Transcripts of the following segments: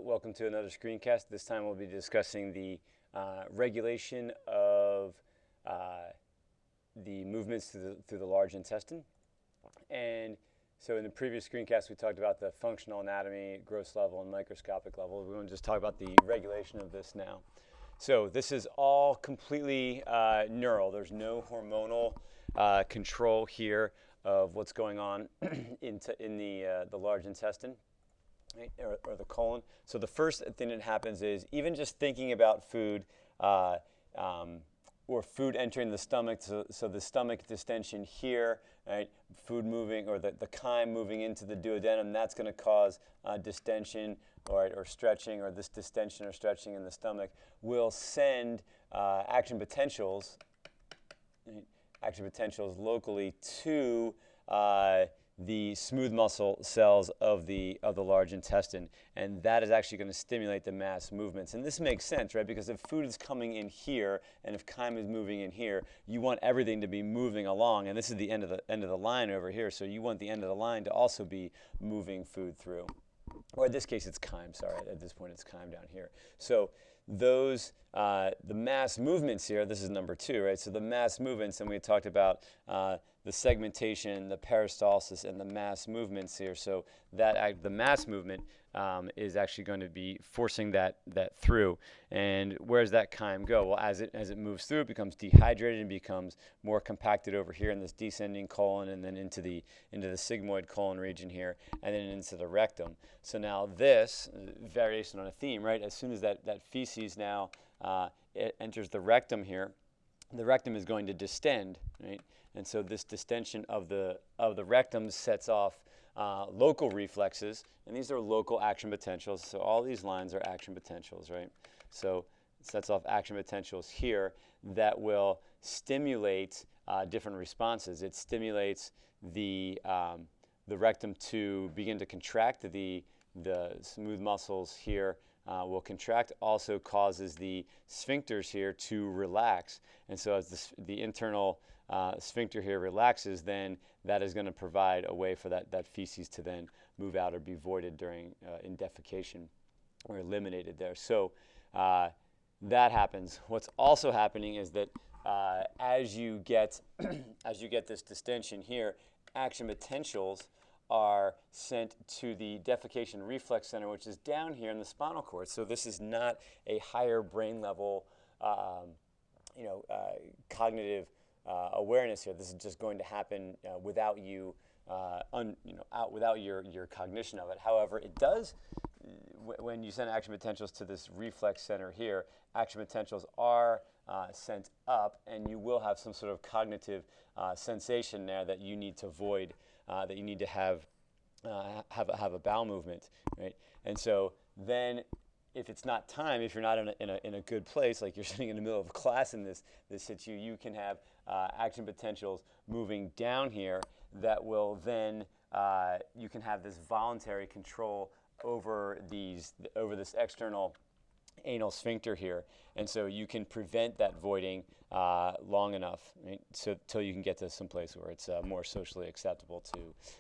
welcome to another screencast. This time we'll be discussing the regulation of the movements through the large intestine. And so in the previous screencast we talked about the functional anatomy, gross level and microscopic level. We're going to just talk about the regulation of this now. So this is all completely neural. There's no hormonal control here of what's going on in the large intestine. Right, or the colon. So the first thing that happens is even just thinking about food or food entering the stomach, so the stomach distension here, right, food moving, or the chyme moving into the duodenum, that's going to cause distension or stretching, or this distension or stretching in the stomach will send action potentials locally to the smooth muscle cells of the large intestine, and that is actually going to stimulate the mass movements. And this makes sense, right? Because if food is coming in here and if chyme is moving in here, you want everything to be moving along, and this is the end of the line over here. So you want the end of the line to also be moving food through. Or in this case, it's chyme. Sorry, at this point, it's chyme down here. So those the mass movements here. This is number 2, right? So the mass movements, and we talked about the segmentation, the peristalsis, and the mass movements here. So that the mass movement is actually going to be forcing that through. And where does that chyme go? Well, as it moves through, it becomes dehydrated and becomes more compacted over here in this descending colon, and then into the sigmoid colon region here, and then into the rectum. So now this variation on a theme, right? As soon as that feces now it enters the rectum here, the rectum is going to distend, right? And so this distension of the rectum sets off local reflexes, and these are local action potentials. So all these lines are action potentials, right? So it sets off action potentials here that will stimulate different responses. It stimulates the rectum to begin to contract. The smooth muscles here will contract. Also causes the sphincters here to relax. And so as the internal sphincter here relaxes, then that is going to provide a way for that feces to then move out or be voided during in defecation, or eliminated there. So that happens. What's also happening is that as you get this distension here, action potentials are sent to the defecation reflex center, which is down here in the spinal cord. So this is not a higher brain level, cognitive awareness here. This is just going to happen without you, without your cognition of it. However, it does, when you send action potentials to this reflex center here, action potentials are sent up, and you will have some sort of cognitive sensation there that you need to void, that you need to have a bowel movement, right? And so then, if it's not time, if you're not in a good place, like you're sitting in the middle of a class in this situ, you can have action potentials moving down here that will then you can have this voluntary control over this external anal sphincter here, and so you can prevent that voiding long enough, right? So till you can get to some place where it's more socially acceptable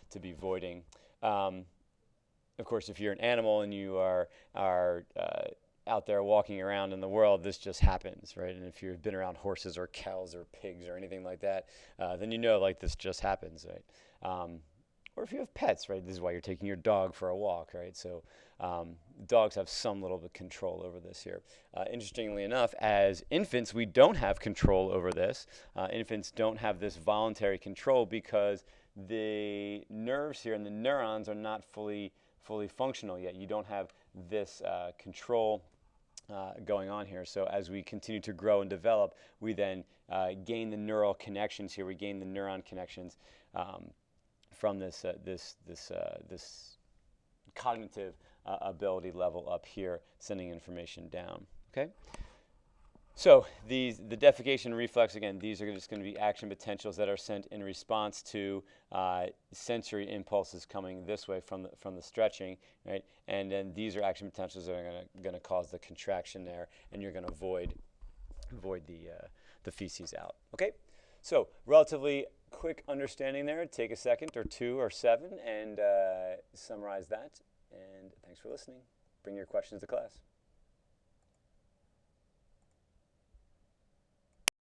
to be voiding. Of course, if you're an animal and you are out there walking around in the world, this just happens, right? And if you've been around horses or cows or pigs or anything like that, then you know, like, this just happens, right? Or if you have pets, right? This is why you're taking your dog for a walk, right? So dogs have some little bit of control over this here. Interestingly enough, as infants, we don't have control over this. Infants don't have this voluntary control because the nerves here and the neurons are not fully functional yet. You don't have this control going on here. So as we continue to grow and develop, we then gain the neural connections here. We gain the neuron connections from this cognitive ability level up here, sending information down. Okay. So the defecation reflex, again, these are just going to be action potentials that are sent in response to sensory impulses coming this way from the stretching, right? And then these are action potentials that are going to cause the contraction there, and you're going to void the feces out. Okay, so relatively quick understanding there. Take a second or two or 7 and summarize that. And thanks for listening. bring your questions to class.